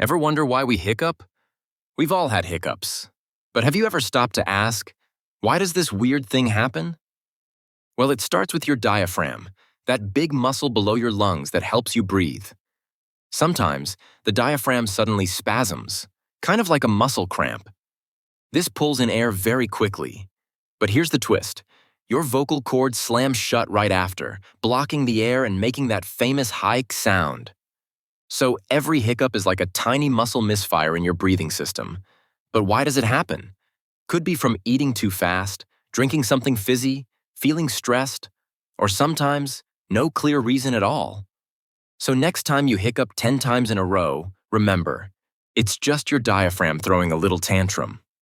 Ever wonder why we hiccup? We've all had hiccups. But have you ever stopped to ask, why does this weird thing happen? Well, it starts with your diaphragm, that big muscle below your lungs that helps you breathe. Sometimes, the diaphragm suddenly spasms, kind of like a muscle cramp. This pulls in air very quickly. But here's the twist. Your vocal cord slams shut right after, blocking the air and making that famous hike sound. So every hiccup is like a tiny muscle misfire in your breathing system. But why does it happen? Could be from eating too fast, drinking something fizzy, feeling stressed, or sometimes no clear reason at all. So next time you hiccup 10 times in a row, remember, it's just your diaphragm throwing a little tantrum.